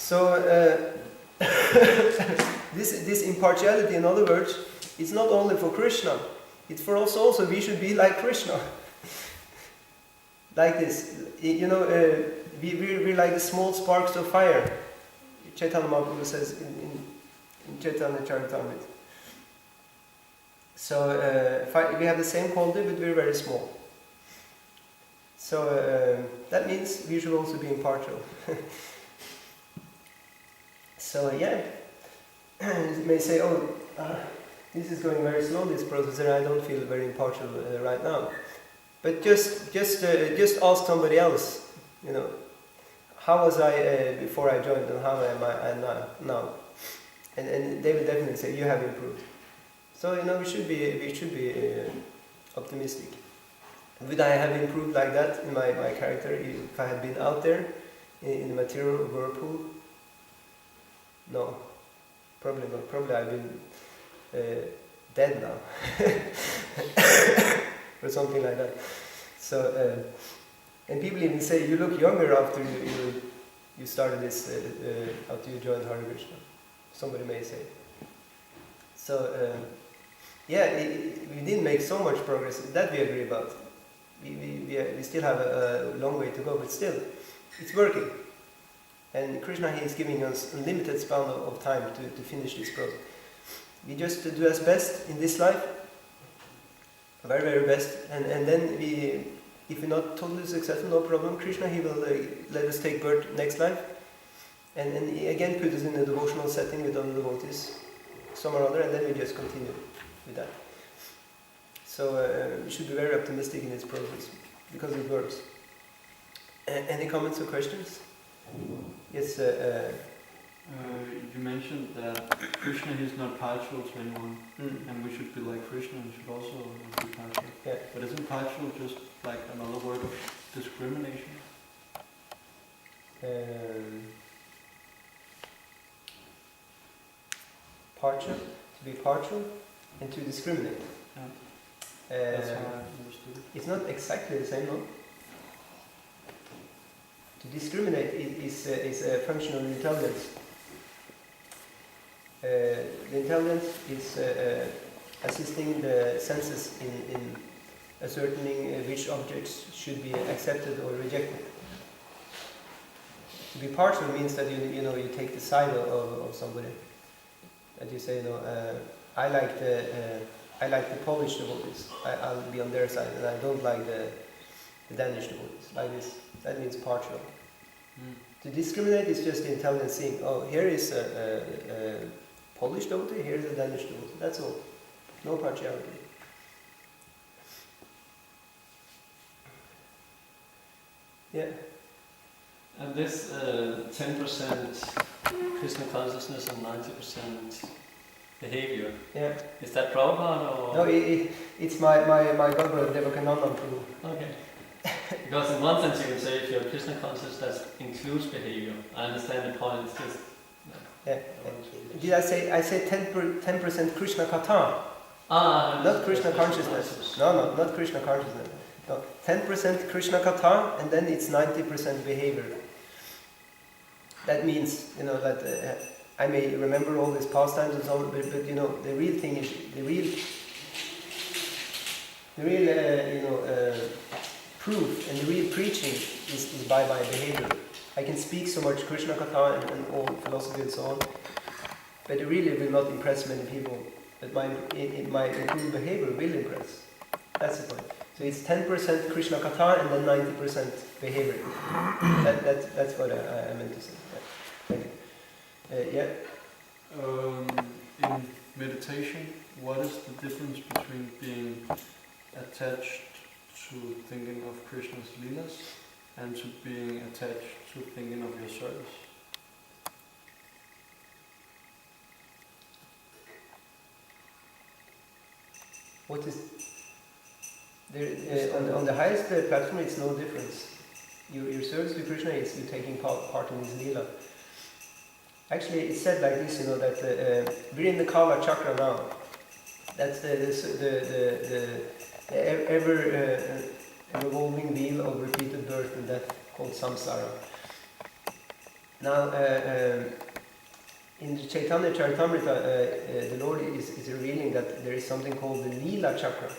So this impartiality, in other words, is not only for Krishna. It's for us also. We should be like Krishna. Like this, we're like the small sparks of fire. Chaitanya Mahaprabhu says in Chaitanya Charitamrita. So we have the same quality, but we're very small. So that means we should also be impartial. So yeah, you may say, this is going very slow, this process, and I don't feel very impartial right now. But just ask somebody else, how was I before I joined and how am I now? And they will definitely say, you have improved. So, we should be optimistic. Would I have improved like that in my character if I had been out there in the material whirlpool? No, probably not. Probably I've been dead now. Or something like that. So, and people even say you look younger after you started this, after you joined Hare Krishna. Somebody may say. So, we didn't make so much progress. That we agree about. We still have a long way to go, but still, it's working. And Krishna, he is giving us a limited span of time to finish this process. We just do as best in this life. Very, very best, and then if we're not totally successful, no problem. Krishna, he will let us take birth next life, and he again put us in a devotional setting with other devotees, some or other, and then we just continue with that. So we should be very optimistic in this process because it works. Any comments or questions? Yes. You mentioned that Krishna is not partial to anyone, and we should be like Krishna and should also be partial. Yeah. But isn't partial just like another word of discrimination? Partial, to be partial, and to discriminate. Yeah. That's how I understood it. It's not exactly the same, no? To discriminate is a function of intelligence. The intelligence is assisting the senses in ascertaining which objects should be accepted or rejected. To be partial means that you take the side of somebody. That you say, I like the Polish devotees. I'll be on their side, and I don't like the Danish devotees. Like this, that means partial. To discriminate is just the intelligence seeing. Here is a Polish devotee, here is a Danish devotee. That's all. No partiality. Yeah. And this 10% Krishna consciousness and 90% behavior. Yeah. Is that Prabhupada or? No, it's my godbrother Devakananda Prabhu. Okay. Because in one sense you can say if you're Krishna conscious, that includes behavior. I understand the point. It's just. Yeah. Did I say 10% Krishna Katha? Not Krishna consciousness. No, not Krishna consciousness. No, 10% Krishna Katha, and then it's 90% behavior. That means, that I may remember all these pastimes and so on, but the real thing is, the real proof and the real preaching is by my behavior. I can speak so much Krishna Katha and all philosophy and so on, but it really will not impress many people. But my improved behavior will impress. That's the point. So it's 10% Krishna Katha and then 90% behavior. That's what I meant to say. Thank you. Yeah. In meditation, what is the difference between being attached to thinking of Krishna's leelas and to being attached to thinking of your service? What is there, on the highest platform? It's no difference. Your service to Krishna is you taking part in his leela. Actually, it's said like this, that we're in the Kala chakra now. That's the ever revolving wheel of repeated birth and death called samsara. Now, in the Chaitanya Charitamrita, the Lord is revealing that there is something called the Leela Chakra.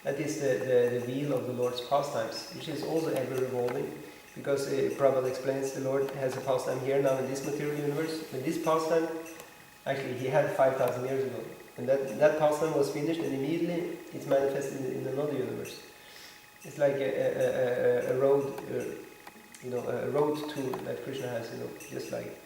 That is the wheel of the Lord's pastimes, which is also ever revolving. Because Prabhupada explains the Lord has a pastime here now in this material universe. But this pastime, actually, he had 5,000 years ago. And that pastime was finished, and immediately it's manifested in another universe. It's like a road, a road tour that Krishna has, just like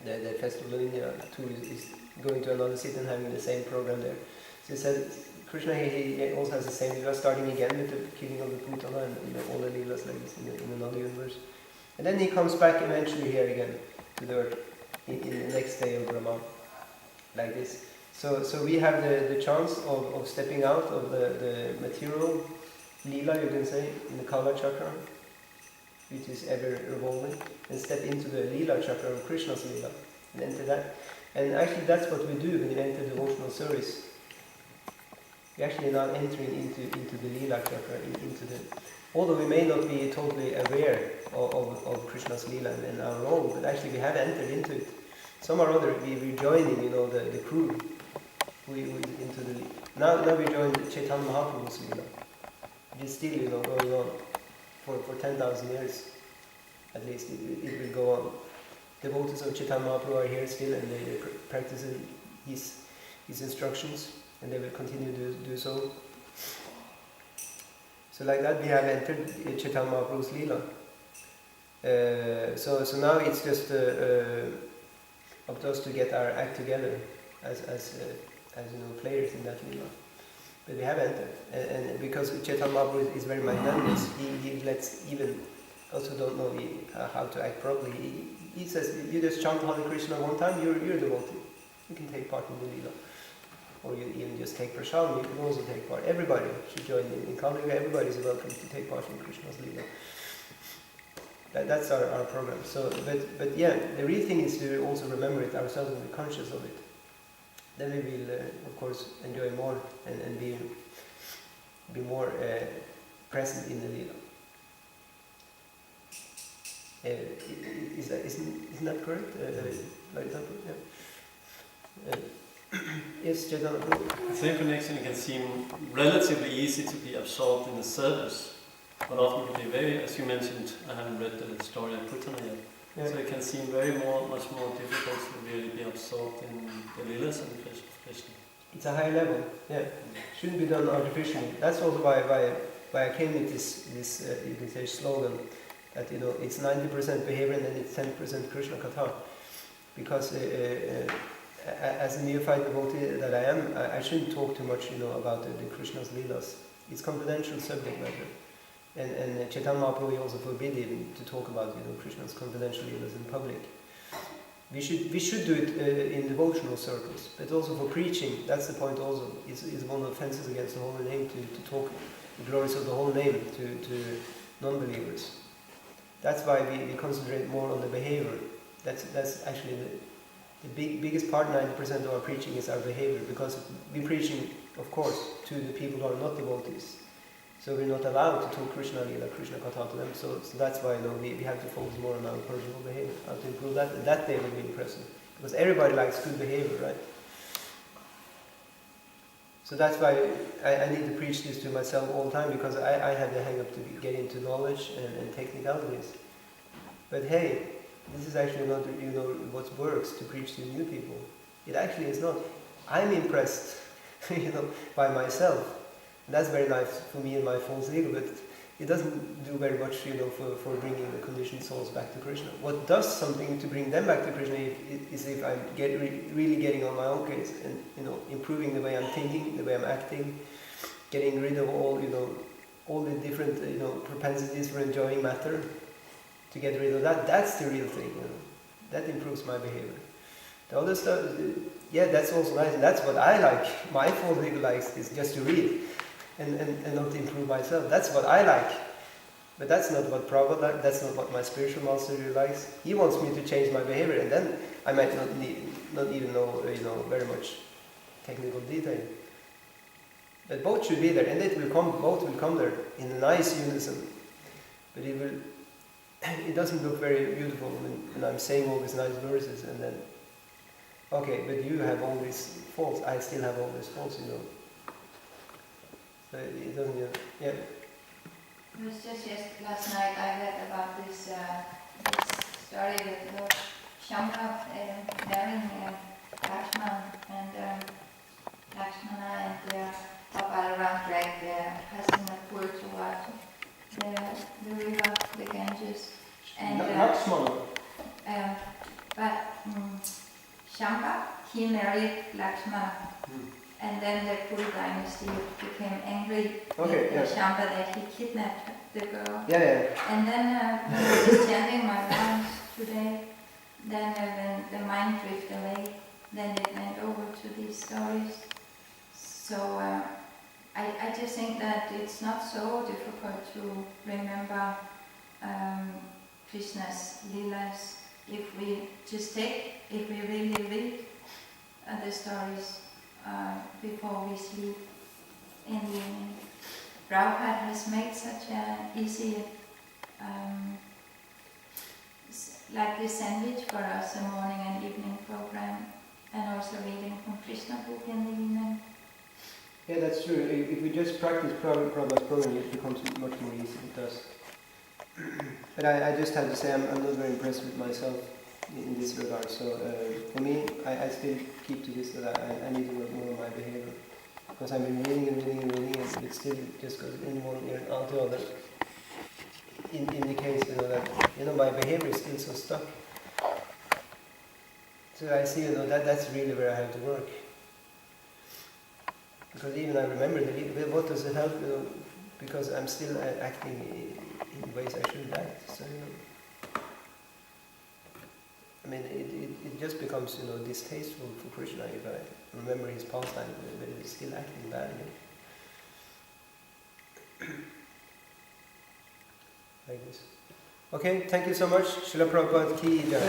the festival in India tour is going to another city and having the same program there. So he said, Krishna he also has the same leela, starting again with the killing of the Putana and all the leelas like this in another universe. And then he comes back eventually here again to the earth in the next day of Brahma, like this. So we have the chance of stepping out of the material leela, you can say, in the Kala chakra, which is ever revolving, and step into the Leela chakra of Krishna's Leela and enter that. And actually that's what we do when we enter devotional service. We actually are now entering into the Leela chakra, although we may not be totally aware of Krishna's Leela and our role, but actually we have entered into it. Some or other we're joining, the crew into the Leela. Now we join Chaitanya Mahaprabhu's Leela. It is still, going on. For 10,000 years, at least, it will go on. Devotees of Chaitanya Mahaprabhu are here still, and they are practicing his instructions, and they will continue to do so. So like that, we have entered Chaitanya Mahaprabhu's Leela. So now it's just up to us to get our act together as players in that Leela. But we have entered, and because Chaitanya Mahaprabhu is very magnanimous, he lets even those who don't know how to act properly. He says, you just chant Hare Krishna one time, you're a devotee. You can take part in the Leela. Or you even just take prasad, you can also take part. Everybody should join in Kali Yuga. Everybody is welcome to take part in Krishna's Leela. That's our program. So, but yeah, the real thing is to also remember it ourselves and be conscious of it. Then we will, of course, enjoy more and be more present in the Leela. Isn't that correct? Yes, Chaitanya. The same connection can seem relatively easy to be absorbed in the service, but often can be very, as you mentioned, I haven't read the story of Putana yet. Yeah. So it can seem much more difficult to really be absorbed in the Leelas and the Krishna. It's a high level, yeah. Shouldn't be done artificially. That's also why I came with this you can say slogan that it's 90% behavior and then it's 10% Krishna Katha. Because as a neophyte devotee that I am, I shouldn't talk too much about the Krishna's Leelas. It's confidential subject matter. And Chaitanya Mahaprabhu also forbid even to talk about Krishna's confidential Leelas in public. We should do it in devotional circles, but also for preaching. That's the point. Also, is one of the offenses against the holy name to talk the glories of the holy name to non-believers. That's why we concentrate more on the behavior. That's actually the biggest part. 90% of our preaching is our behavior, because we're preaching, of course, to the people who are not devotees. So we're not allowed to talk Krishna Leela, Krishna Katha to them. So that's why we have to focus more on our personal behavior, how to improve that. And that they will be present. Because everybody likes good behavior, right? So that's why I need to preach this to myself all the time, because I have the hang-up to get into knowledge and technicalities. But hey, this is actually not what works to preach to new people. It actually is not. I'm impressed, by myself. That's very nice for me and my false ego, but it doesn't do very much, for bringing the conditioned souls back to Krishna. What does something to bring them back to Krishna is if I'm really getting on my own case and, improving the way I'm thinking, the way I'm acting, getting rid of all the different, propensities for enjoying matter, to get rid of that. That's the real thing, That improves my behavior. The other stuff, that's also nice, and that's what I like. My false ego likes is just to read. And not to improve myself. That's what I like. But that's not what Prabhupada likes, that's not what my spiritual master likes. He wants me to change my behavior, and then I might not even know, very much technical detail. But both should be there, and both will come there in a nice unison. But it doesn't look very beautiful when I'm saying all these nice verses, and then, okay, but you have all these faults, I still have all these faults, you know. So it doesn't, yeah. It was just last night I read about this story with Lord Shamba marrying Lakshmana, and Lakshmana and Balaram dragged their husband and pool toward the river, the Ganges. And Lakshmana. But Shamba, he married Lakshmana. And then the Kuru dynasty became angry with Shamba that he kidnapped the girl. And then when I was chanting my rounds today, then when the mind drifted away, then it went over to these stories. So I just think that it's not so difficult to remember Krishna's Leelas if we really read the stories before we sleep in the evening. Prabhupada has made such an easy, like this sandwich for us, a morning and evening program, and also reading from Krishna book in the evening. Yeah, that's true. If we just practice Prabhupada's program, it becomes much more easy. It does. But I just have to say, I'm not very impressed with myself in this regard. So for me, I still keep to this, that I need to work more on my behavior. Because I've been reading and it still just goes in one ear and out the other. In the case, that my behavior is still so stuck. So I see, that's really where I have to work. Because even I remember, what does it help, because I'm still acting in ways I shouldn't act. So, I mean, it just becomes, distasteful for Krishna if I remember his pastime, but it's still acting badly. Like this. Okay, thank you so much. Srila Prabhupada ki jai.